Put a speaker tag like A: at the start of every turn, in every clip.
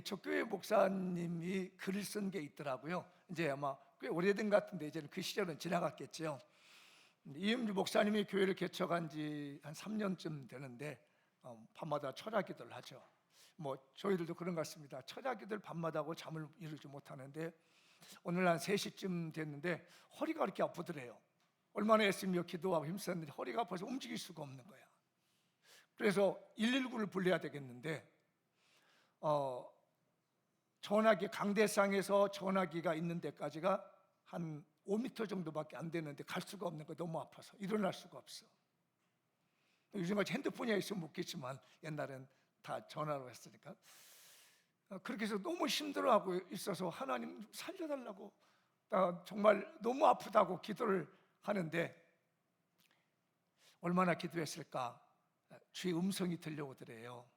A: 개척교회 목사님이 글을 쓴 게 있더라고요. 이제 아마 꽤 오래된 것 같은데 이제는 그 시절은 지나갔겠죠. 이은주 목사님이 교회를 개척한 지 한 3년쯤 되는데 밤마다 철야기도를 하죠. 뭐 저희들도 그런 것 같습니다. 철야기도를 밤마다 하고 잠을 이루지 못하는데 오늘 한 3시쯤 됐는데 허리가 그렇게 아프더래요. 얼마나 애쓰며 기도하고 힘썼는데 허리가 아파서 움직일 수가 없는 거야. 그래서 119를 불러야 되겠는데 전화기, 강대상에서 전화기가 있는 데까지가 한 5m 정도밖에 안 되는데 갈 수가 없는 거야. 너무 아파서 일어날 수가 없어. 요즘같이 핸드폰이 있으면 묻겠지만 옛날엔 다 전화로 했으니까. 그렇게 해서 너무 힘들어하고 있어서 하나님 살려달라고 정말 너무 아프다고 기도를 하는데 얼마나 기도했을까? 주의 음성이 들려오더래요.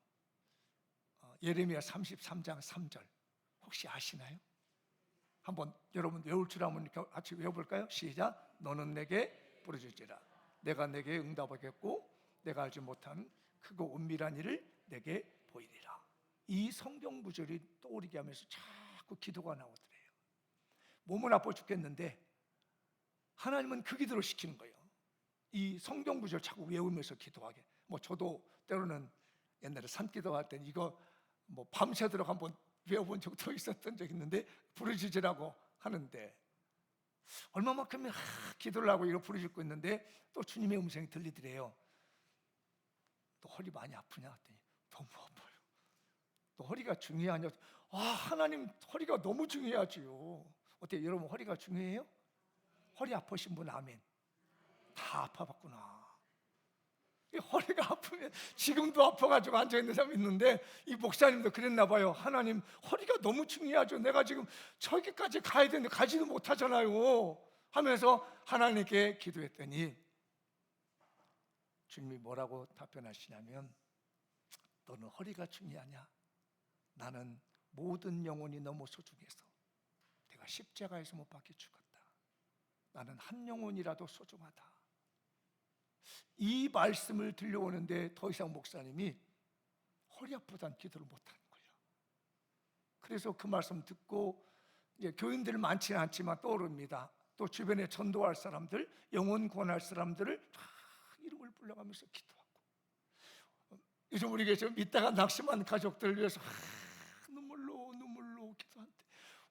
A: 예레미야 33장 3절 혹시 아시나요? 한번 여러분 외울 줄 알면 같이 외워볼까요? 시작. 너는 내게 부르짖으라. 내가 내게 응답하겠고 내가 알지 못하는 크고 은밀한 일을 내게 보이리라. 이 성경 구절이 떠오르게 하면서 자꾸 기도가 나오더래요. 몸은 아파 죽겠는데 하나님은 그 기도를 시키는 거예요. 이 성경 구절 자꾸 외우면서 기도하게. 뭐 저도 때로는 옛날에 산기도 할 땐 이거 뭐 밤새도록 한번 외워본 적도 있었던 적이 있는데 부르짖으라고 하는데 얼마만큼 기도를 하고 이거 부르짖고 있는데 또 주님의 음성이 들리더래요. 또 허리 많이 아프냐 했더니 너무 아파요. 또 허리가 중요하냐? 하나님 허리가 너무 중요하지요. 어때요? 여러분 허리가 중요해요? 허리 아프신 분 아멘. 다 아파봤구나. 허리가 아프면 지금도 아파가지고 앉아있는 사람이 있는데 이 목사님도 그랬나 봐요. 하나님 허리가 너무 중요하죠. 내가 지금 저기까지 가야 되는데 가지도 못하잖아요 하면서 하나님께 기도했더니 주님이 뭐라고 답변하시냐면 너는 허리가 중요하냐? 나는 모든 영혼이 너무 소중해서 내가 십자가에서 못 박혀 죽었다. 나는 한 영혼이라도 소중하다. 이 말씀을 들려오는데 더 이상 목사님이 허리 아프다는 기도를 못하는 거예요. 그래서 그 말씀 듣고 이제 교인들 많지는 않지만 떠오릅니다. 또 주변에 전도할 사람들, 영혼 구원할 사람들을 다 이름을 불러가면서 기도하고 요즘 우리가 좀 이따가 낙심한 가족들을 위해서 눈물로 기도하는데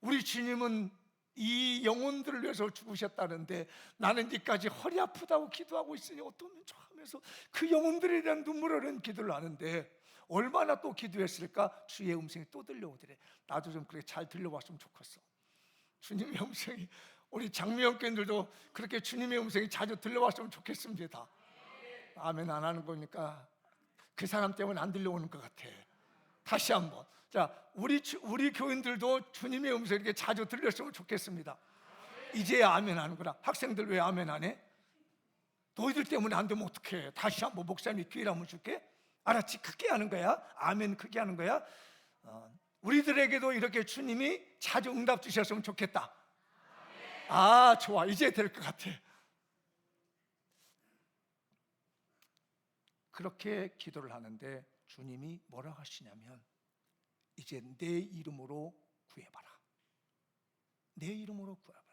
A: 우리 주님은 이 영혼들을 위해서 죽으셨다는데 나는 이제까지 허리 아프다고 기도하고 있으니 어떠면 좋아하면서 그 영혼들에 대한 눈물 흘리는 기도를 하는데 얼마나 또 기도했을까? 주의 음성이 또 들려오더래. 나도 좀 그렇게 잘 들려왔으면 좋겠어. 주님의 음성이 우리 장미영 교인들도 그렇게 주님의 음성이 자주 들려왔으면 좋겠습니다. 아멘 안 하는 거니까 그 사람 때문에 안 들려오는 것 같아. 다시 한번. 자, 우리 교인들도 주님의 음성이 이렇게 자주 들렸으면 좋겠습니다. 이제야 아멘 하는구나. 학생들 왜 아멘 안 해? 너희들 때문에 안 되면 어떡해? 다시 한번 목사님이 기회를 한번 줄게. 알았지? 크게 하는 거야. 아멘 크게 하는 거야. 우리들에게도 이렇게 주님이 자주 응답 주셨으면 좋겠다. 아, 좋아. 이제 될 것 같아. 그렇게 기도를 하는데 주님이 뭐라고 하시냐면 이제 내 이름으로 구해봐라. 내 이름으로 구해봐라.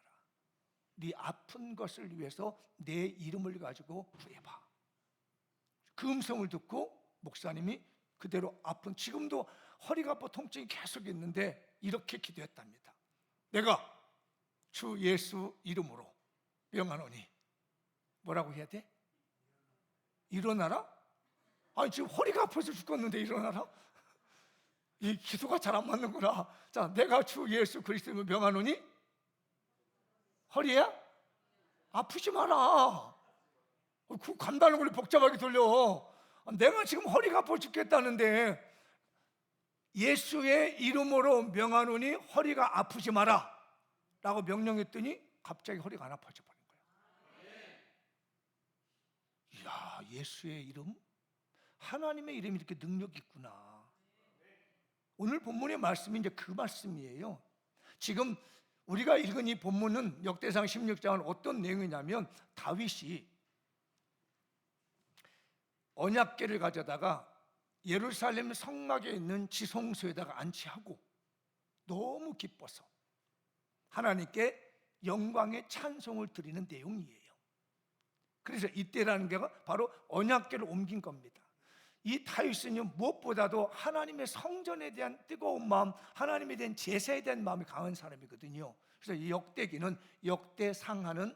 A: 네 아픈 것을 위해서 내 이름을 가지고 구해봐. 그 음성을 듣고 목사님이 그대로 아픈 지금도 허리가 아파 통증이 계속 있는데 이렇게 기도했답니다. 내가 주 예수 이름으로 명하노니 뭐라고 해야 돼? 일어나라? 아니 지금 허리가 아파서 죽었는데 일어나라? 이 기도가 잘 안 맞는구나. 자, 내가 주 예수 그리스도를 명하노니 허리야? 아프지 마라. 그 간다는 걸 복잡하게 돌려. 내가 지금 허리가 아파 죽겠다는데 예수의 이름으로 명하노니 허리가 아프지 마라 라고 명령했더니 갑자기 허리가 안 아파져 버린 거예요. 이야, 예수의 이름? 하나님의 이름이 이렇게 능력이 있구나. 오늘 본문의 말씀이 이제 그 말씀이에요. 지금 우리가 읽은 이 본문은 역대상 16장은 어떤 내용이냐면 다윗이 언약궤를 가져다가 예루살렘 성막에 있는 지성소에다가 안치하고 너무 기뻐서 하나님께 영광의 찬송을 드리는 내용이에요. 그래서 이때라는 게 바로 언약궤를 옮긴 겁니다. 이 다윗은 무엇보다도 하나님의 성전에 대한 뜨거운 마음, 하나님에 대한 제사에 대한 마음이 강한 사람이거든요. 그래서 이 역대기는 역대상하는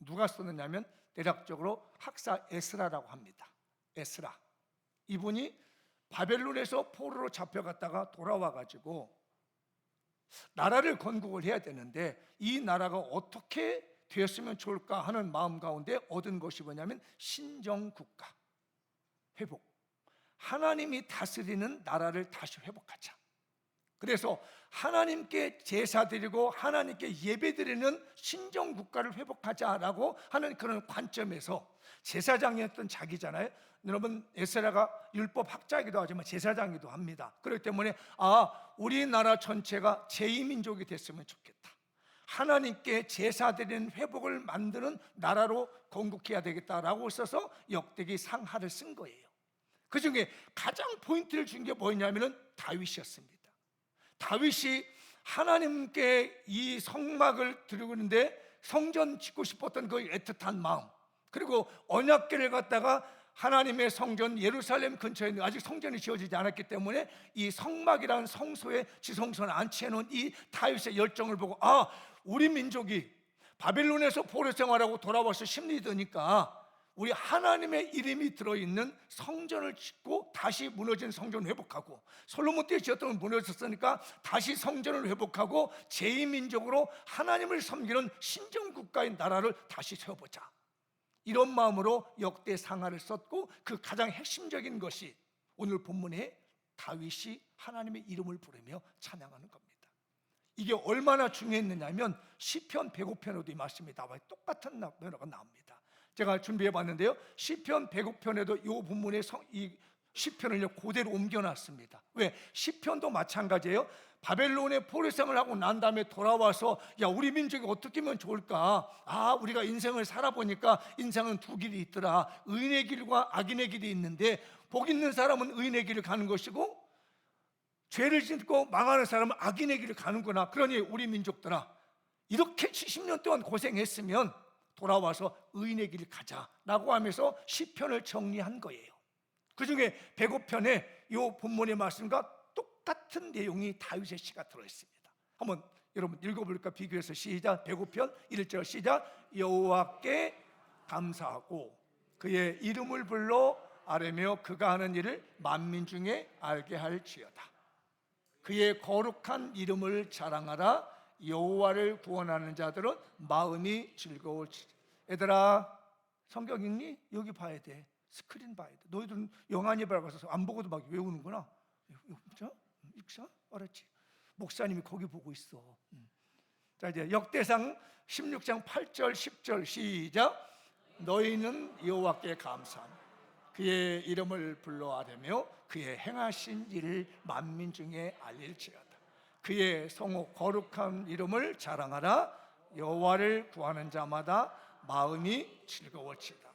A: 누가 썼느냐면 대략적으로 학사 에스라라고 합니다. 에스라, 이분이 바벨론에서 포로로 잡혀갔다가 돌아와가지고 나라를 건국을 해야 되는데 이 나라가 어떻게 되었으면 좋을까 하는 마음 가운데 얻은 것이 뭐냐면 신정국가 회복, 하나님이 다스리는 나라를 다시 회복하자. 그래서 하나님께 제사 드리고 하나님께 예배 드리는 신정국가를 회복하자라고 하는 그런 관점에서 제사장이었던 자기잖아요. 여러분, 에스라가 율법 학자이기도 하지만 제사장이기도 합니다. 그렇기 때문에 우리나라 전체가 제2민족이 됐으면 좋겠다, 하나님께 제사 드리는 회복을 만드는 나라로 건국해야 되겠다라고 써서 역대기 상하를 쓴 거예요. 그 중에 가장 포인트를 준 게 뭐냐면은 다윗이었습니다. 다윗이 하나님께 이 성막을 드리고 있는데 성전 짓고 싶었던 그 애틋한 마음, 그리고 언약궤를 갖다가 하나님의 성전 예루살렘 근처에 있는, 아직 성전이 지어지지 않았기 때문에 이 성막이라는 성소에 지성소를 안치해 놓은 이 다윗의 열정을 보고 우리 민족이 바벨론에서 포로 생활하고 돌아와서 심리 드니까 우리 하나님의 이름이 들어있는 성전을 짓고 다시 무너진 성전을 회복하고, 솔로몬 때 지었던 건 무너졌으니까 다시 성전을 회복하고 제2민족으로 하나님을 섬기는 신정국가의 나라를 다시 세워보자, 이런 마음으로 역대상하를 썼고, 그 가장 핵심적인 것이 오늘 본문에 다윗이 하나님의 이름을 부르며 찬양하는 겁니다. 이게 얼마나 중요했느냐면 시편 105편에도 이 말씀이 나와요. 똑같은 면허가 나옵니다. 제가 준비해 봤는데요, 시편 105편에도 이 본문의 이 시편을 그대로 옮겨놨습니다. 왜? 시편도 마찬가지예요. 바벨론의 포로생활을 하고 난 다음에 돌아와서 우리 민족이 어떻게 하면 좋을까? 우리가 인생을 살아보니까 인생은 두 길이 있더라. 의인의 길과 악인의 길이 있는데 복 있는 사람은 의인의 길을 가는 것이고 죄를 짓고 망하는 사람은 악인의 길을 가는구나. 그러니 우리 민족들아, 이렇게 70년 동안 고생했으면 돌아와서 의인의 길을 가자라고 하면서 시편을 정리한 거예요. 그 중에 105편에 이 본문의 말씀과 똑같은 내용이 다윗의 시가 들어있습니다. 한번 여러분 읽어볼까? 비교해서 시작. 105편 1절 시작. 여호와께 감사하고 그의 이름을 불러 아뢰며 그가 하는 일을 만민 중에 알게 할지어다. 그의 거룩한 이름을 자랑하라. 여호와를 구원하는 자들은 마음이 즐거울지. 얘들아, 성경 읽니? 여기 봐야 돼. 스크린 봐야 돼. 너희들은 영안이 밝아서 안 보고도 막 외우는구나. 읽자? 알았지? 목사님이 거기 보고 있어. 자, 이제 역대상 16장 8절 10절 시작. 너희는 여호와께 감사하며 그의 이름을 불러 아뢰며 그의 행하신 일을 만민 중에 알릴지어다. 그의 성호 거룩한 이름을 자랑하라. 여호와를 구하는 자마다 마음이 즐거워지다.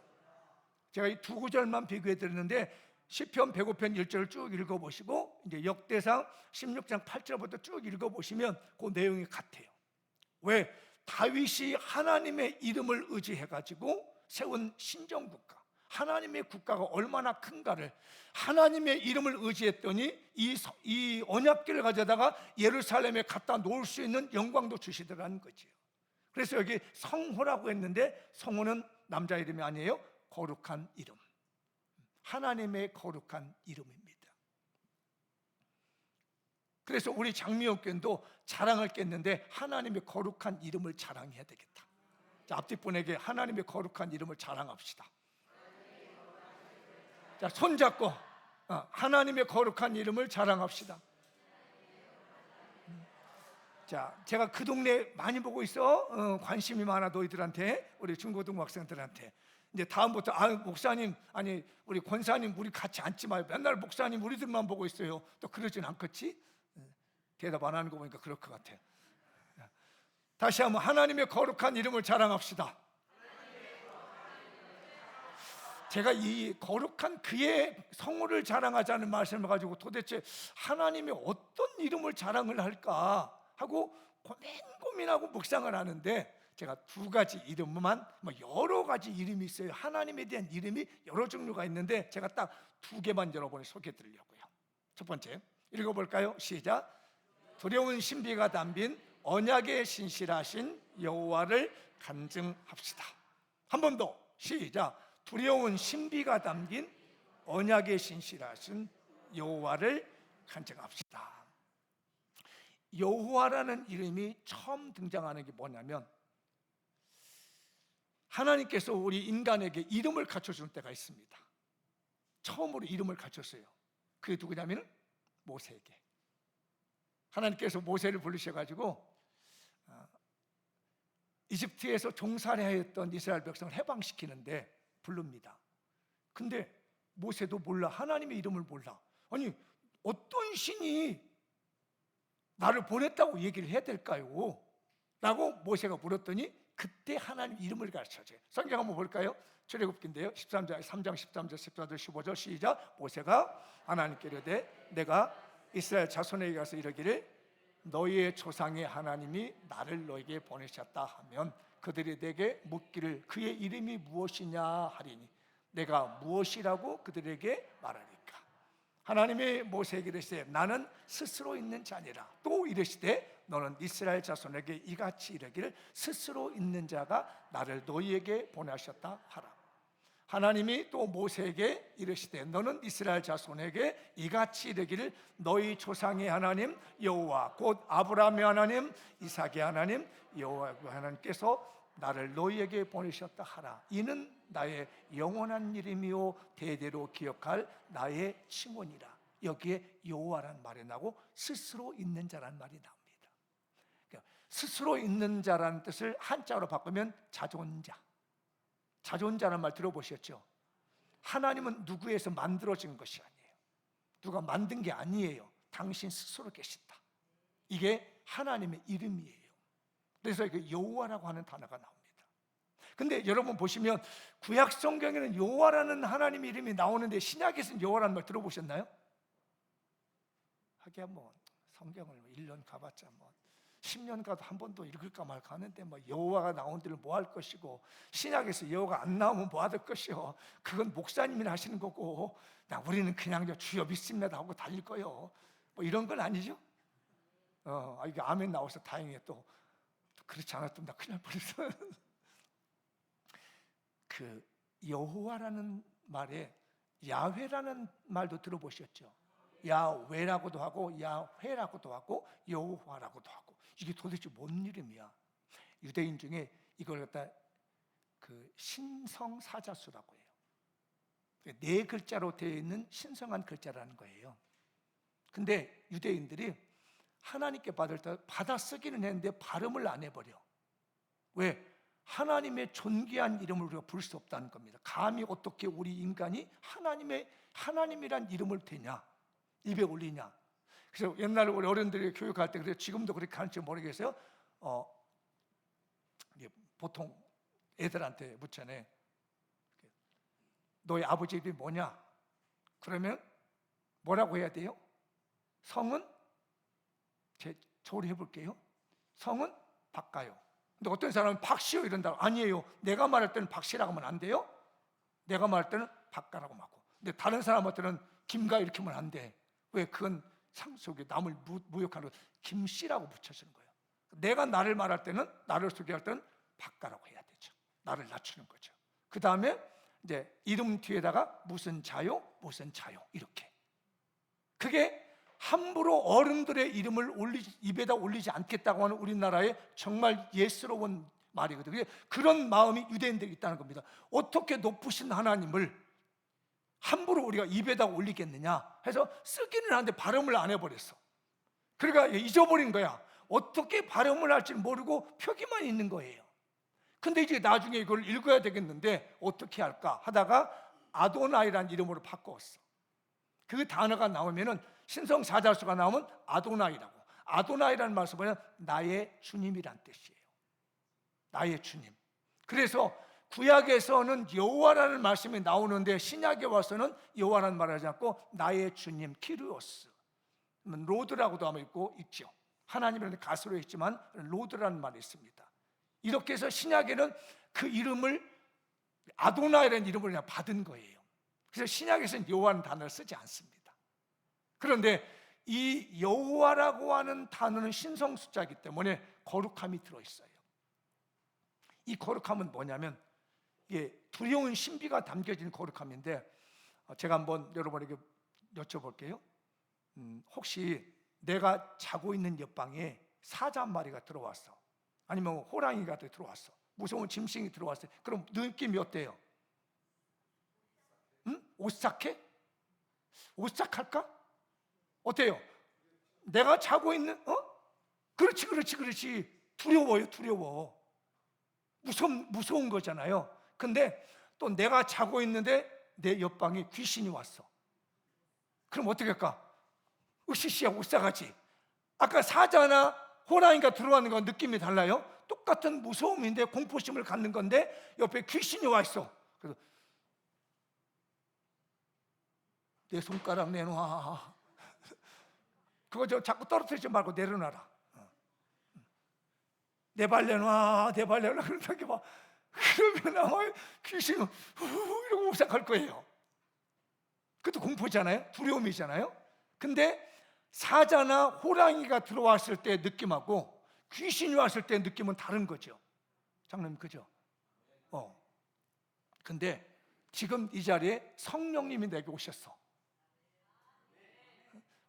A: 제가 이 두 구절만 비교해 드렸는데 시편 105편 1절을 쭉 읽어보시고 이제 역대상 16장 8절부터 쭉 읽어보시면 그 내용이 같아요. 왜? 다윗이 하나님의 이름을 의지해가지고 세운 신정국가, 하나님의 국가가 얼마나 큰가를, 하나님의 이름을 의지했더니 이 언약궤를 가져다가 예루살렘에 갖다 놓을 수 있는 영광도 주시더라는 거지요. 그래서 여기 성호라고 했는데 성호는 남자 이름이 아니에요. 거룩한 이름, 하나님의 거룩한 이름입니다. 그래서 우리 장미영교회도 자랑을 깼는데 하나님의 거룩한 이름을 자랑해야 되겠다. 자, 앞뒤 분에게 하나님의 거룩한 이름을 자랑합시다. 자, 손잡고 하나님의 거룩한 이름을 자랑합시다. 자, 제가 그 동네 많이 보고 있어. 관심이 많아 너희들한테, 우리 중고등부 학생들한테. 이제 다음부터 목사님, 아니 우리 권사님 우리 같이 앉지 마요. 맨날 목사님 우리들만 보고 있어요. 또 그러진 않겠지? 대답 안 하는 거 보니까 그럴 것 같아요. 다시 한번 하나님의 거룩한 이름을 자랑합시다. 제가 이 거룩한 그의 성호를 자랑하자는 말씀을 가지고 도대체 하나님이 어떤 이름을 자랑을 할까 하고 고민하고 묵상을 하는데, 제가 두 가지 이름만, 여러 가지 이름이 있어요. 하나님에 대한 이름이 여러 종류가 있는데 제가 딱 두 개만 여러분이 소개해 드리려고요. 첫 번째 읽어볼까요? 시작. 두려운 신비가 담긴 언약의 신실하신 여호와를 간증합시다. 한 번 더 시작. 두려운 신비가 담긴 언약의 신실하신 여호와를 간증합시다. 여호와라는 이름이 처음 등장하는 게 뭐냐면, 하나님께서 우리 인간에게 이름을 갖춰주는 때가 있습니다. 처음으로 이름을 갖췄어요. 그게 누구냐면 모세에게. 하나님께서 모세를 부르셔가지고 이집트에서 종살이하였던 이스라엘 백성을 해방시키는데 부릅니다. 근데 모세도 몰라. 하나님의 이름을 몰라. 아니, 어떤 신이 나를 보냈다고 얘기를 해야 될까요? 라고 모세가 물었더니 그때 하나님 이름을 가르쳐줘요. 성경 한번 볼까요? 출애굽기인데요, 13장 3장 13절 14절 15절 시작. 모세가 하나님께 이르되 내가 이스라엘 자손에게 가서 이르기를 너희의 조상의 하나님이 나를 너에게 보내셨다 하면 그들이 내게 묻기를 그의 이름이 무엇이냐 하리니 내가 무엇이라고 그들에게 말하리까. 하나님이 모세에게 이르시되 나는 스스로 있는 자니라. 또 이르시되 너는 이스라엘 자손에게 이같이 이르기를 스스로 있는 자가 나를 너희에게 보내셨다 하라. 하나님이 또 모세에게 이르시되 너는 이스라엘 자손에게 이같이 이르기를 너희 조상의 하나님 여호와 곧 아브라함의 하나님 이삭의 하나님 여호와 하나님께서 나를 너희에게 보내셨다 하라. 이는 나의 영원한 이름이요 대대로 기억할 나의 칭언이라. 여기에 여호와란 말이 나고 스스로 있는 자란 말이 나옵니다. 그러니까 스스로 있는 자라는 뜻을 한자로 바꾸면 자존자. 자존자라는 말 들어보셨죠? 하나님은 누구에서 만들어진 것이 아니에요. 누가 만든 게 아니에요. 당신 스스로 계신다. 이게 하나님의 이름이에요. 그래서 그 여호와라고 하는 단어가 나옵니다. 근데 여러분 보시면 구약 성경에는 여호와라는 하나님의 이름이 나오는데 신약에서는 여호와라는 말 들어보셨나요? 하기야 뭐 성경을 1년 가봤자 10년 가도 한 번도 읽을까 말까 하는데 여호와가 나온 데를 뭐 할 것이고, 신약에서 여호와가 안 나오면 뭐 할 것이요. 그건 목사님이 하시는 거고 우리는 그냥 주여 믿습니다 하고 달릴 거요. 이런 건 아니죠. 이게 아멘 나와서 다행이에요. 또 그렇지 않았으면 나 큰일 날 뻔했어. 그 여호와라는 말에 야훼라는 말도 들어보셨죠? 야훼라고도 하고 야훼라고도 하고 여호와라고도 하고. 이게 도대체 뭔 이름이야? 유대인 중에 이걸 갖다 그 신성 사자수라고 해요. 네 글자로 되어 있는 신성한 글자라는 거예요. 근데 유대인들이 하나님께 받을 때 받아 쓰기는 했는데 발음을 안 해버려. 왜? 하나님의 존귀한 이름을 우리가 부를 수 없다는 겁니다. 감히 어떻게 우리 인간이 하나님이란 이름을 대냐, 입에 올리냐. 그래서 옛날에 우리 어른들이 교육할 때, 그래서 지금도 그렇게 하는지 모르겠어요. 보통 애들한테 묻잖아요. 너희 아버지 이름이 뭐냐? 그러면 뭐라고 해야 돼요? 성은 저를 해볼게요. 성은 박가요. 근데 어떤 사람은 박씨요 이런다. 아니에요. 내가 말할 때는 박씨라고 하면 안 돼요. 내가 말할 때는 박가라고 하고. 근데 다른 사람한테는 김가 이렇게 하면 안 돼. 왜? 그건 상속에 남을 무욕하는 김씨라고 붙여주는 거예요. 내가 나를 말할 때는, 나를 소개할 때는 박가라고 해야 되죠. 나를 낮추는 거죠. 그 다음에 이제 이름 뒤에다가 무슨 자요, 무슨 자요 이렇게. 그게 함부로 어른들의 이름을 입에다 올리지 않겠다고 하는 우리나라의 정말 예스러운 말이거든요. 그런 마음이 유대인들이 있다는 겁니다. 어떻게 높으신 하나님을 함부로 우리가 입에다 올리겠느냐 해서 쓰기는 하는데 발음을 안 해버렸어. 그러니까 잊어버린 거야. 어떻게 발음을 할지 모르고 표기만 있는 거예요. 근데 이제 나중에 이걸 읽어야 되겠는데 어떻게 할까 하다가 아도나이라는 이름으로 바꿨어. 그 단어가 나오면은 신성 사자수가 나오면 아도나이라고. 아도나이라는 말씀은 나의 주님이란 뜻이에요. 나의 주님. 그래서 구약에서는 여호와라는 말씀이 나오는데 신약에 와서는 여호와라는 말을 하지 않고 나의 주님 키르오스, 로드라고도 하면 있죠. 하나님이라는 가수로 있지만 로드라는 말이 있습니다. 이렇게 해서 신약에는 그 이름을 아도나이라는 이름을 그냥 받은 거예요. 그래서 신약에서는 여호와라는 단어를 쓰지 않습니다. 그런데 이 여호와라고 하는 단어는 신성 숫자이기 때문에 거룩함이 들어있어요. 이 거룩함은 뭐냐면 이게 두려운 신비가 담겨진 거룩함인데, 제가 한번 여러분에게 여쭤볼게요. 혹시 내가 자고 있는 옆방에 사자 한 마리가 들어왔어, 아니면 호랑이가 들어왔어, 무서운 짐승이 들어왔어요. 그럼 느낌이 어때요? 오싹해? 오싹할까? 어때요? 내가 자고 있는 그렇지. 두려워. 무서운 거잖아요. 근데 또 내가 자고 있는데 내 옆방에 귀신이 왔어. 그럼 어떻게 할까? 으쌰으쌰 오싹하지. 아까 사자나 호랑이가 들어왔는 건 느낌이 달라요. 똑같은 무서움인데 공포심을 갖는 건데 옆에 귀신이 와 있어. 그래서 내 손가락 내놔. 그거 자꾸 떨어뜨리지 말고 내려놔라. 내 발 내놔. 그러다 막 그러면 귀신이 이러고 오싹할 거예요. 그것도 공포잖아요. 두려움이잖아요. 근데 사자나 호랑이가 들어왔을 때 느낌하고 귀신이 왔을 때 느낌은 다른 거죠. 장로님, 그죠? 근데 지금 이 자리에 성령님이 내게 오셨어.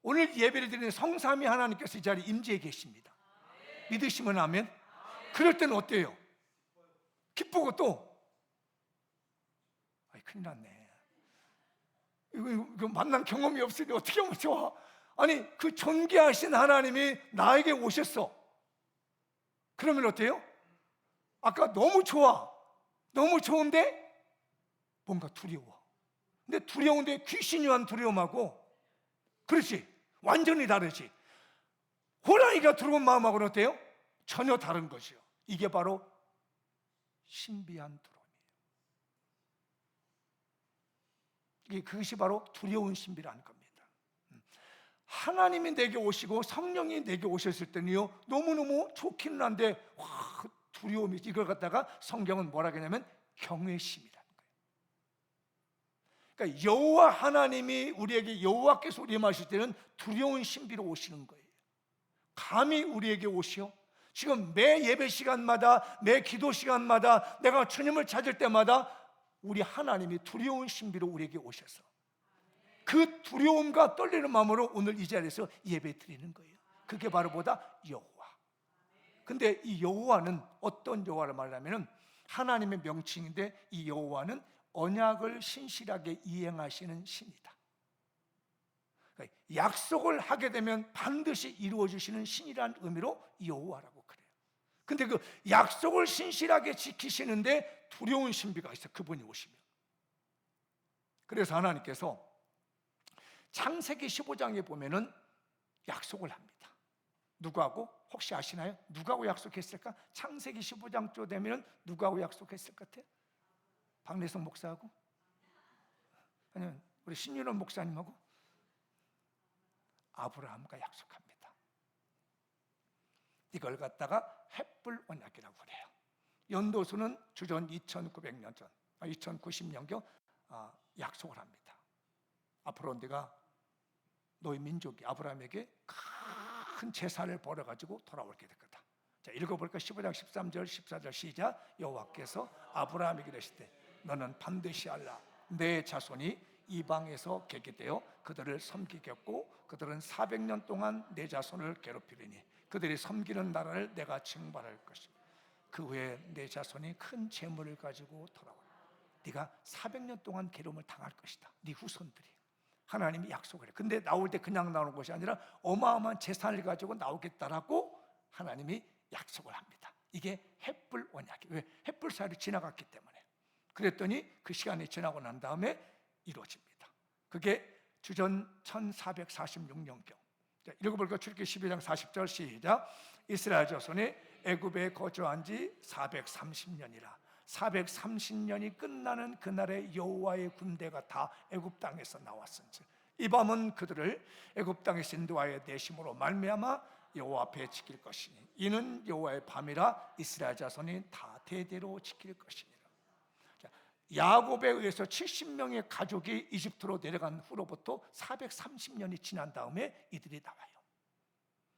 A: 오늘 예배를 드리는 성삼위 하나님께서 이 자리에 임재해 계십니다. 믿으시면 아멘. 그럴 때는 어때요? 기쁘고 또 큰일 났네. 이거 만난 경험이 없으니 어떻게 하면 좋아? 아니, 그 존귀하신 하나님이 나에게 오셨어. 그러면 어때요? 아까 너무 좋아, 너무 좋은데 뭔가 두려워. 근데 두려운데 귀신이 한 두려움하고, 그렇지, 완전히 다르지. 호랑이가 들어온 마음하고는 어때요? 전혀 다른 것이요. 이게 바로 신비한 두려움이에요. 그것이 바로 두려운 신비라는 겁니다. 하나님이 내게 오시고 성령이 내게 오셨을 때는요, 너무너무 좋기는 한데 두려움이, 이걸 갖다가 성경은 뭐라 그러냐면 경외심이라는 거예요. 그러니까 여호와 하나님이 우리에게, 여호와께서 우리에게 임하실 때는 두려운 신비로 오시는 거예요. 감히 우리에게 오시오. 지금 매 예배 시간마다, 매 기도 시간마다, 내가 주님을 찾을 때마다 우리 하나님이 두려운 신비로 우리에게 오셔서 그 두려움과 떨리는 마음으로 오늘 이 자리에서 예배 드리는 거예요. 그게 바로 뭐다? 여호와. 근데 이 여호와는 어떤 여호와를 말하면 하나님의 명칭인데, 이 여호와는 언약을 신실하게 이행하시는 신이다. 그러니까 약속을 하게 되면 반드시 이루어 주시는 신이라는 의미로 여호와라고 그래요. 근데 그 약속을 신실하게 지키시는데 두려운 신비가 있어요. 그분이 오시면. 그래서 하나님께서 창세기 15장에 보면은 약속을 합니다. 누구하고? 혹시 아시나요? 누구하고 약속했을까? 창세기 15장쯤 되면 누구하고 약속했을 것 같아요? 박래성 목사하고? 아니면 우리 신윤원 목사님하고? 아브라함과 약속합니다. 이걸 갖다가 햇불 언약이라고 그래요. 연도수는 주전 2900년 전, 2090년경 약속을 합니다. 앞으로 네가 너희 민족이 아브라함에게 큰 제사를 벌어가지고 돌아오게 될 거다. 자, 읽어볼까? 15장 13절 14절 시작. 여호와께서 아브라함에게 이르시되 너는 반드시 알라. 내 자손이 이방에서 계기되어 그들을 섬기겠고 그들은 400년 동안 내 자손을 괴롭히리니 그들이 섬기는 나라를 내가 징발할 것이다. 그 후에 내 자손이 큰 재물을 가지고 돌아오라. 네가 400년 동안 괴로움을 당할 것이다. 네 후손들이. 하나님이 약속을 해요. 근데 나올 때 그냥 나오는 것이 아니라 어마어마한 재산을 가지고 나오겠다라고 하나님이 약속을 합니다. 이게 햇불 언약이에요. 왜? 햇불 사이로 지나갔기 때문에. 그랬더니 그 시간이 지나고 난 다음에 이루어집니다. 그게 주전 1446년경. 읽어볼까? 출애굽기 12장 40절 시작. 이스라엘 자손이 애굽에 거주한 지 430년이라 430년이 끝나는 그날에 여호와의 군대가 다 애굽 땅에서 나왔은즉 이 밤은 그들을 애굽 땅에서 인도하여 내심으로 말미암아 여호와 앞에 지킬 것이니 이는 여호와의 밤이라 이스라엘 자손이 다 대대로 지킬 것이니라. 야곱에 의해서 70명의 가족이 이집트로 내려간 후로부터 430년이 지난 다음에 이들이 나와요.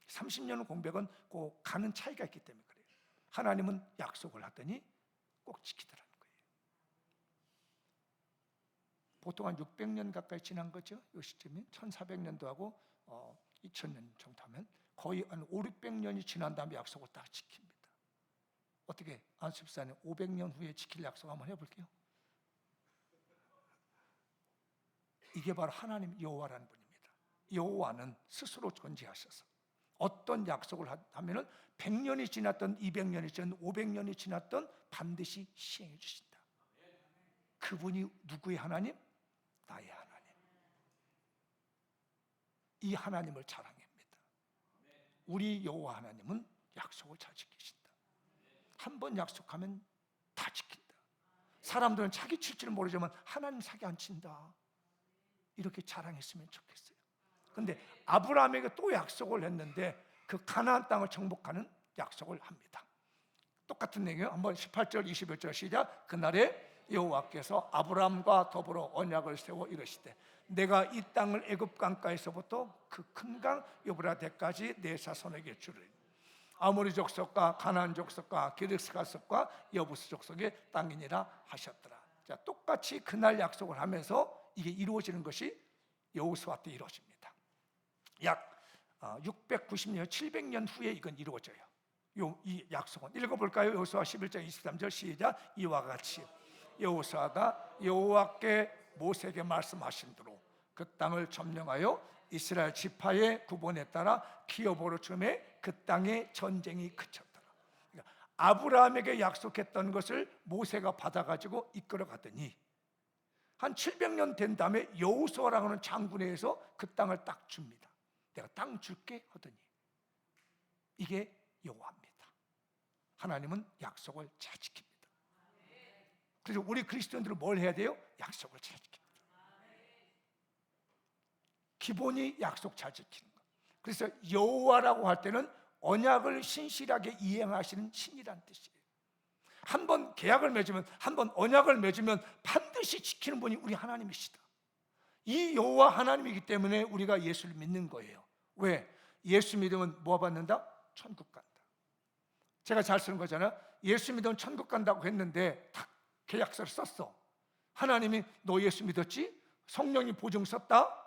A: 30년 공백은 꼭 가는 차이가 있기 때문에 그래요. 하나님은 약속을 하더니 꼭 지키더라는 거예요. 보통 한 600년 가까이 지난 거죠. 이 시점이 1400년도 하고 2000년 정도 하면 거의 한 5, 600년이 지난 다음에 약속을 딱 지킵니다. 어떻게 안수집사님 500년 후에 지킬 약속 한번 해볼게요. 이게 바로 하나님 여호와라는 분입니다. 여호와는 스스로 존재하셔서 어떤 약속을 하면은 100년이 지났던 200년이 지났던 500년이 지났던 반드시 시행해 주신다. 그분이 누구의 하나님? 나의 하나님. 이 하나님을 자랑합니다. 우리 여호와 하나님은 약속을 잘 지키신다. 한 번 약속하면 다 지킨다. 사람들은 사기 칠지는 모르지만 하나님 사기 안 친다. 이렇게 자랑했으면 좋겠어요. 그런데 아브라함에게 또 약속을 했는데 그 가나안 땅을 정복하는 약속을 합니다. 똑같은 내용이에요. 한번 18절 21절 시작. 그날에 여호와께서 아브라함과 더불어 언약을 세워 이르시되 내가 이 땅을 애굽 강가에서부터 그 큰 강 유브라데까지 내 자손에게 주리니 아모리 족속과 가나안 족속과 기르스 가족과 여부스 족속의 땅이니라 하셨더라. 자, 똑같이 그날 약속을 하면서 이게 이루어지는 것이 여호수아 때 이루어집니다. 약 690년, 700년 후에 이건 이루어져요. 이 약속은 읽어볼까요? 여호수아 11장 23절 시작. 이와 같이 여호수아가 여호와께 모세에게 말씀하신 대로 그 땅을 점령하여 이스라엘 지파의 구본에 따라 기업으로쯤에 그 땅에 전쟁이 그쳤더라. 그러니까 아브라함에게 약속했던 것을 모세가 받아가지고 이끌어가더니 한 700년 된 다음에 여호수아라고 하는 장군에 의해서 그 땅을 딱 줍니다. 내가 땅 줄게 하더니 이게 여호와입니다. 하나님은 약속을 잘 지킵니다. 그래서 우리 그리스도인들은 뭘 해야 돼요? 약속을 잘 지킵니다. 기본이 약속 잘 지키는 것. 그래서 여호와라고 할 때는 언약을 신실하게 이행하시는 신이란 뜻이에요. 한번 계약을 맺으면, 한번 언약을 맺으면 반드시 지키는 분이 우리 하나님이시다. 이 여호와 하나님이기 때문에 우리가 예수를 믿는 거예요. 왜? 예수 믿으면 뭐 받는다? 천국 간다. 제가 잘 쓰는 거잖아요. 예수 믿으면 천국 간다고 했는데 딱 계약서를 썼어. 하나님이 너 예수 믿었지? 성령이 보증 썼다?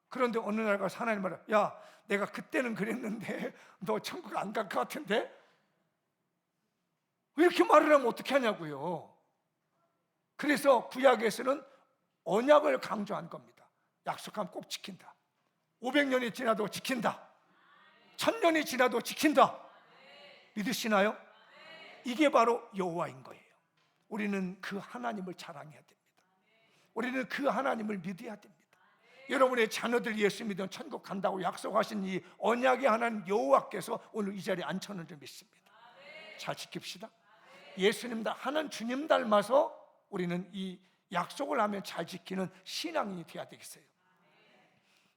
A: 그런데 어느 날 가서 하나님 말해, 야, 내가 그때는 그랬는데 너 천국 안 갈 것 같은데? 이렇게 말을 하면 어떻게 하냐고요. 그래서 구약에서는 언약을 강조한 겁니다. 약속하면 꼭 지킨다. 500년이 지나도 지킨다. 1000년이 지나도 지킨다. 믿으시나요? 이게 바로 여호와인 거예요. 우리는 그 하나님을 자랑해야 됩니다. 우리는 그 하나님을 믿어야 됩니다. 여러분의 자녀들 예수 믿으면 천국 간다고 약속하신 이 언약의 하나님 여호와께서 오늘 이 자리에 앉혀놓은 줄 믿습니다. 잘 지킵시다. 예수님 하나님 주님 닮아서 우리는 이 약속을 하면 잘 지키는 신앙인이 되어야 되겠어요.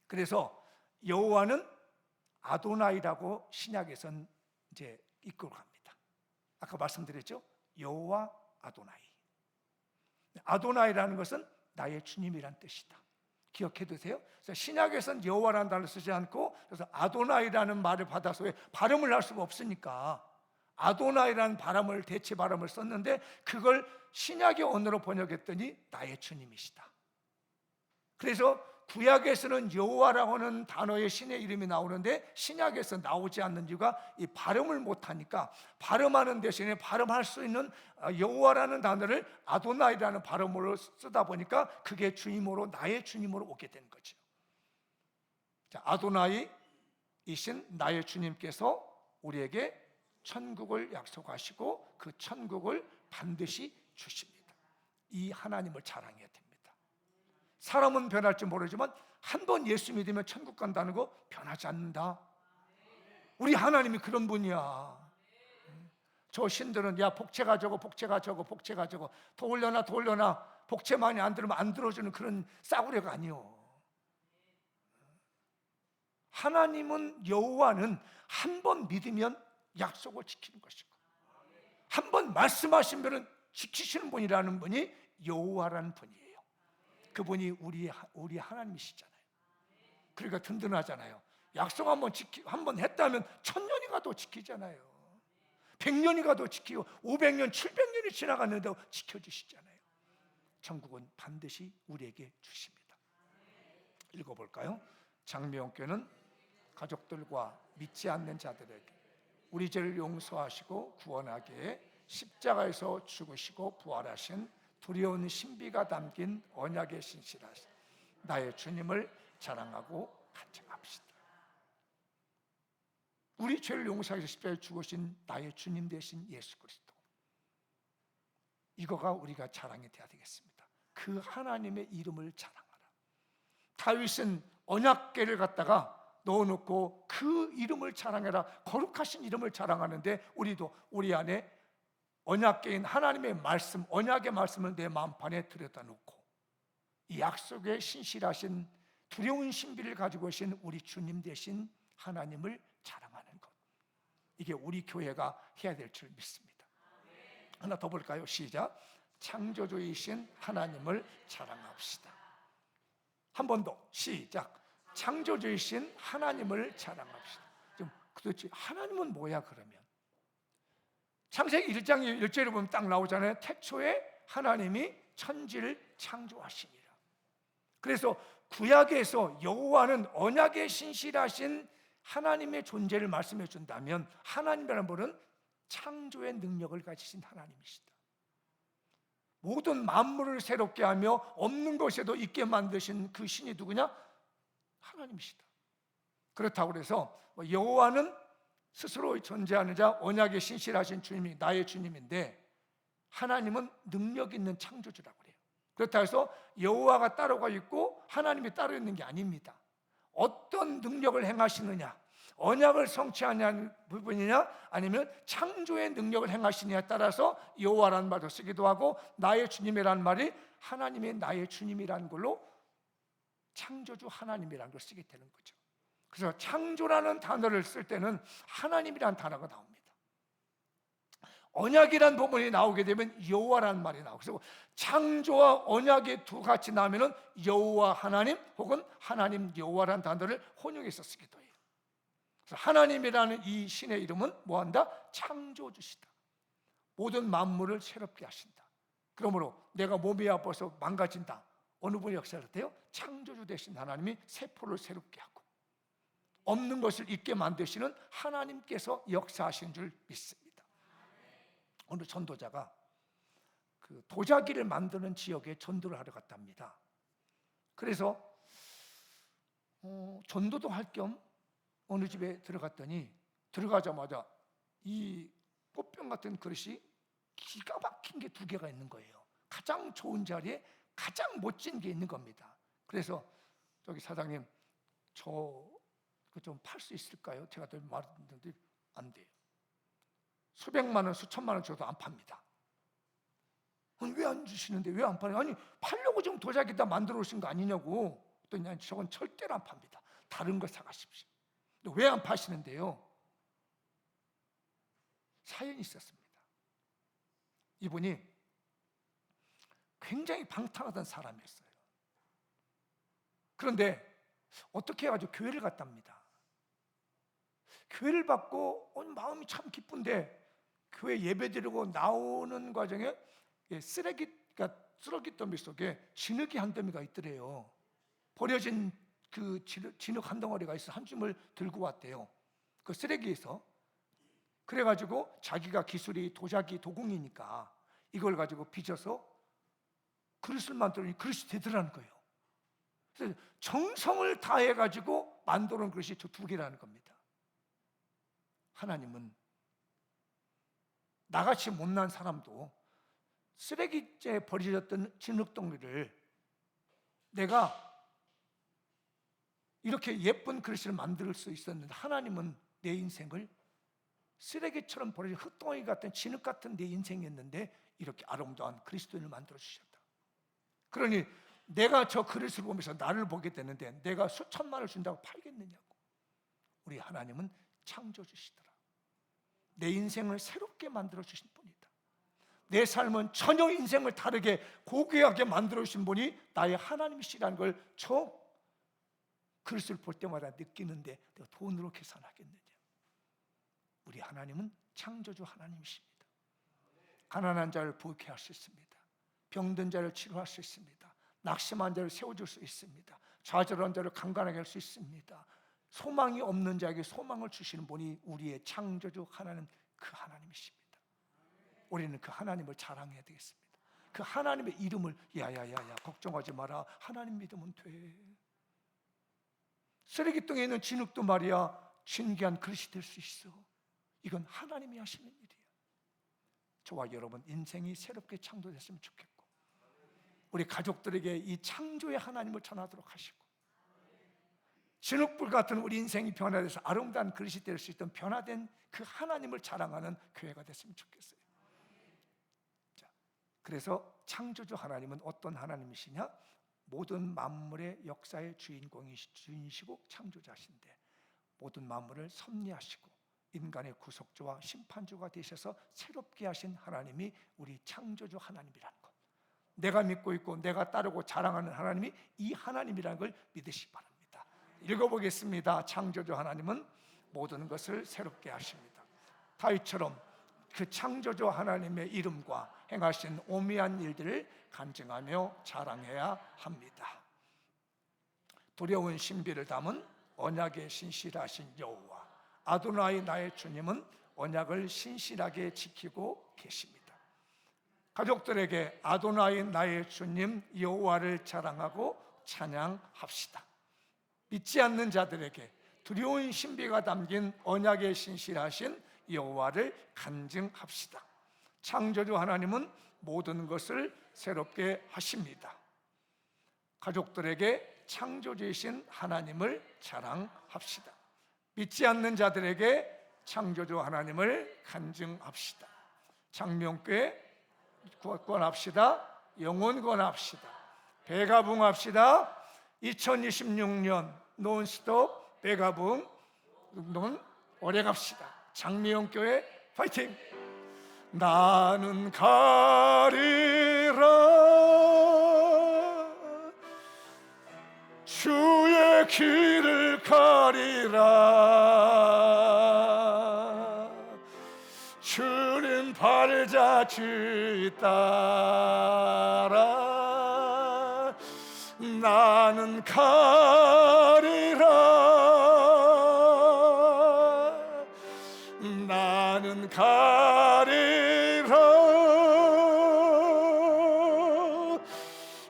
A: 그래서 여호와는 아도나이라고 신약에선 이제 이끌고 갑니다. 아까 말씀드렸죠? 여호와 아도나이. 아도나이라는 것은 나의 주님이란 뜻이다. 기억해 두세요. 그래서 신약에서는 여호와라는 단어를 쓰지 않고 그래서 아도나이라는 말을 받아서 왜 발음을 할 수가 없으니까 아도나이라는 발음을 대체 발음을 썼는데 그걸 신약의 언어로 번역했더니 나의 주님이시다. 그래서 구약에서는 여호와라고 하는 단어의 신의 이름이 나오는데 신약에서 나오지 않는 이유가 이 발음을 못하니까 발음하는 대신에 발음할 수 있는 여호와라는 단어를 아도나이라는 발음으로 쓰다 보니까 그게 주임으로 나의 주님으로 오게 된 거죠. 자, 아도나이이신 나의 주님께서 우리에게 천국을 약속하시고 그 천국을 반드시 주십니다. 이 하나님을 자랑해야 됩니다. 사람은 변할지 모르지만 한 번 예수 믿으면 천국 간다는 거 변하지 않는다. 우리 하나님이 그런 분이야. 저 신들은 야 복채가 저거 복채가 저거 복채가 저거 더 올려놔 더 올려놔 복채 많이 안 들으면 안 들어주는 그런 싸구려가 아니요. 하나님은 여호와는 한 번 믿으면 약속을 지키는 것이고 한 번 말씀하시면 지키시는 분이라는 분이 여호와라는 분이에요. 그분이 우리 하나님이시잖아요. 그러니까 든든하잖아요. 약속 한번 했다면 1000년이 가도 지키잖아요. 100년이 가도 지키고 500년, 700년이 지나갔는데도 지켜주시잖아요. 천국은 반드시 우리에게 주십니다. 읽어볼까요? 장미영교는 가족들과 믿지 않는 자들에게 우리 죄를 용서하시고 구원하기에 십자가에서 죽으시고 부활하신 두려운 신비가 담긴 언약의 신실하신 나의 주님을 자랑하고 간증합시다. 우리 죄를 용서하셔서 십자가에 죽으신 나의 주님 되신 예수 그리스도, 이거가 우리가 자랑이 돼야 되겠습니다. 그 하나님의 이름을 자랑하라. 다윗은 언약궤를 갖다가 넣어놓고 그 이름을 자랑해라, 거룩하신 이름을 자랑하는데 우리도 우리 안에 언약궤인 하나님의 말씀, 언약의 말씀을 내 마음판에 들여다 놓고 이 약속의 신실하신 두려운 신비를 가지고 오신 우리 주님 되신 하나님을 자랑하는 것, 이게 우리 교회가 해야 될 줄 믿습니다. 하나 더 볼까요? 시작. 창조주이신 하나님을 자랑합시다. 한 번 더 시작. 창조주이신 하나님을 자랑합시다. 좀 도대체 하나님은 뭐야 그러면? 창세기 1장 1절에 보면 딱 나오잖아요. 태초에 하나님이 천지를 창조하시니라. 그래서 구약에서 여호와는 언약의 신실하신 하나님의 존재를 말씀해 준다면 하나님이라는 분은 창조의 능력을 가지신 하나님이시다. 모든 만물을 새롭게 하며 없는 것에도 있게 만드신 그 신이 누구냐? 하나님이시다. 그렇다고 해서 여호와는 스스로 존재하는 자, 언약의 신실하신 주님이 나의 주님인데 하나님은 능력 있는 창조주라고 그래요. 그렇다고 해서 여호와가 따로가 있고 하나님이 따로 있는 게 아닙니다. 어떤 능력을 행하시느냐, 언약을 성취하냐는 부분이냐 아니면 창조의 능력을 행하시느냐에 따라서 여호와라는 말도 쓰기도 하고 나의 주님이라는 말이 하나님의 나의 주님이라는 걸로 창조주 하나님이라는 걸 쓰게 되는 거죠. 그래서 창조라는 단어를 쓸 때는 하나님이라는 단어가 나옵니다. 언약이라는 부분이 나오게 되면 여호와라는 말이 나오고, 그래서 창조와 언약이 두 같이 나오면 여호와 하나님 혹은 하나님 여호와라는 단어를 혼용해서 쓰기도 해요. 그래서 하나님이라는 이 신의 이름은 뭐한다? 창조주시다. 모든 만물을 새롭게 하신다. 그러므로 내가 몸이 아파서 망가진다. 어느 분이 역사를 해요? 창조주 되신 하나님이 세포를 새롭게 하고 없는 것을 있게 만드시는 하나님께서 역사하신 줄 믿습니다. 어느 전도자가 그 도자기를 만드는 지역에 전도를 하러 갔답니다. 그래서 전도도 할 겸 어느 집에 들어갔더니 들어가자마자 이 꽃병 같은 그릇이 기가 막힌 게 2개가 있는 거예요. 가장 좋은 자리에 가장 멋진 게 있는 겁니다. 그래서 저기 사장님 저 좀 팔 수 있을까요? 제가 늘 말했는데 안 돼요. 수백만 원, 수천만 원 줘도 안 팝니다. 왜 안 주시는데 왜 안 파냐? 아니 팔려고 지금 도자기다 만들어 오신 거 아니냐고. 그랬더니 저건 절대로 안 팝니다. 다른 거 사가십시오. 왜 안 파시는데요? 사연이 있었습니다. 이분이 굉장히 방탕하던 사람이었어요. 그런데 어떻게 해가지고 교회를 갔답니다. 교회를 받고 마음이 참 기쁜데 교회 예배드리고 나오는 과정에 쓰레기더미 속에 진흙이 한 더미가 있더래요. 버려진 그 진흙 한 덩어리가 있어 한 줌을 들고 왔대요. 그 쓰레기에서. 그래가지고 자기가 기술이 도자기 도공이니까 이걸 가지고 빚어서 그릇을 만들더니 그릇이 되더라는 거예요. 그래서 정성을 다해가지고 만들어 놓은 그릇이 저 2개라는 겁니다. 하나님은 나같이 못난 사람도 쓰레기째에 버려졌던 진흙덩이를 내가 이렇게 예쁜 그릇을 만들 수 있었는데 하나님은 내 인생을 쓰레기처럼 버려진 흙덩이 같은 진흙 같은 내 인생이었는데 이렇게 아름다운 그리스도인을 만들어 주셨다. 그러니 내가 저 그릇을 보면서 나를 보게 되는데 내가 수천만을 준다고 팔겠느냐고. 우리 하나님은 창조주시더라. 내 인생을 새롭게 만들어 주신 분이다. 내 삶은 전혀 인생을 다르게 고귀하게 만들어 주신 분이 나의 하나님이시라는 걸 저 그릇을 볼 때마다 느끼는데 내가 돈으로 계산하겠느냐. 우리 하나님은 창조주 하나님이십니다. 가난한 자를 부유케 할 수 있습니다. 병든 자를 치료할 수 있습니다. 낙심한 자를 세워줄 수 있습니다. 좌절한 자를 강건하게 할 수 있습니다. 소망이 없는 자에게 소망을 주시는 분이 우리의 창조주 하나님, 그 하나님이십니다. 우리는 그 하나님을 자랑해야 되겠습니다. 그 하나님의 이름을 야야야야 걱정하지 마라. 하나님 믿으면 돼. 쓰레기통에 있는 진흙도 말이야 진귀한 그릇이 될 수 있어. 이건 하나님이 하시는 일이야. 저와 여러분 인생이 새롭게 창조됐으면 좋겠고 우리 가족들에게 이 창조의 하나님을 전하도록 하시고 진흙불 같은 우리 인생이 변화돼서 아름다운 그릇이 될 수 있던 변화된 그 하나님을 자랑하는 교회가 됐으면 좋겠어요. 자, 그래서 창조주 하나님은 어떤 하나님이시냐? 모든 만물의 역사의 주인이시고 창조자신데 모든 만물을 섭리하시고 인간의 구속주와 심판주가 되셔서 새롭게 하신 하나님이 우리 창조주 하나님이라는 것, 내가 믿고 있고 내가 따르고 자랑하는 하나님이 이 하나님이라는 걸 믿으시기 바랍니다. 읽어보겠습니다. 창조주 하나님은 모든 것을 새롭게 하십니다. 다윗처럼 그 창조주 하나님의 이름과 행하신 오묘한 일들을 간증하며 자랑해야 합니다. 두려운 신비를 담은 언약의 신실하신 여호와 아도나이 나의 주님은 언약을 신실하게 지키고 계십니다. 가족들에게 아도나이 나의 주님 여호와를 자랑하고 찬양합시다. 믿지 않는 자들에게 두려운 신비가 담긴 언약의 신실하신 여호와를 간증합시다. 창조주 하나님은 모든 것을 새롭게 하십니다. 가족들에게 창조주이신 하나님을 자랑합시다. 믿지 않는 자들에게 창조주 하나님을 간증합시다. 장명교회 구원합시다. 영혼 구원합시다. 배가 부흥합시다. 2026년 논스톱 배가 부흥 논 오래 갑시다. 장미영교회 파이팅! 나는 가리라 주의 길을 가리라 주님 발자취 따라 나는 가리라 나는 가리라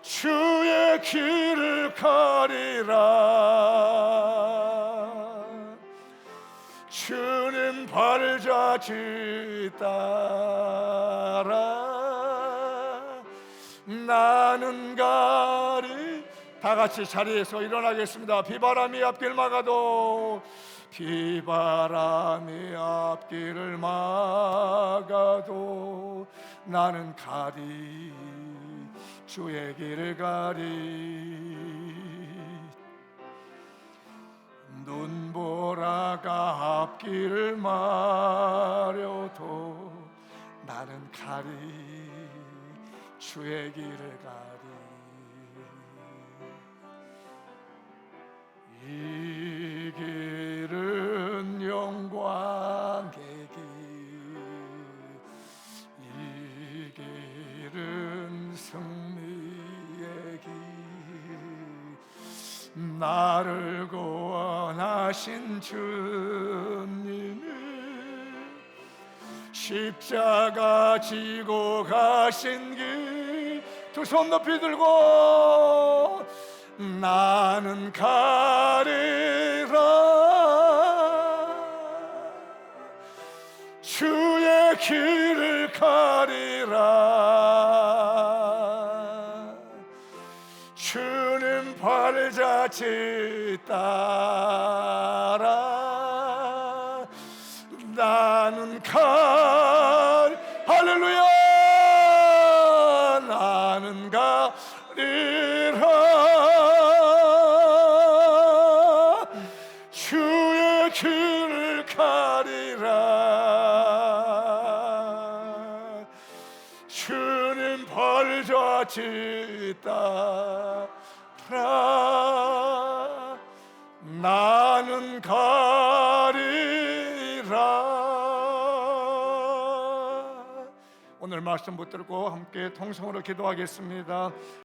A: 주의 길을 가리라 주님 발자취 따라 나는 가리 다 같이 자리에서 일어나겠습니다. 비바람이 앞길 막아도 비바람이 앞길을 막아도 나는 가리 주의 길을 가리 눈보라가 앞길을 마려도 나는 가리 주의 길을 가리 이 길은 영광의 길 이 길은 승리의 길 나를 구원하신 주님이 십자가 지고 가신 길 두 손 높이 들고 나는 가리라 주의 길을 가리라 주님 발자취 따라 나는 할렐루야, 나는 가리라, 주의 길을 가리라, 주님 벌저지 따라 나는 가리라. 오늘 말씀 붙들고 함께 통성으로 기도하겠습니다.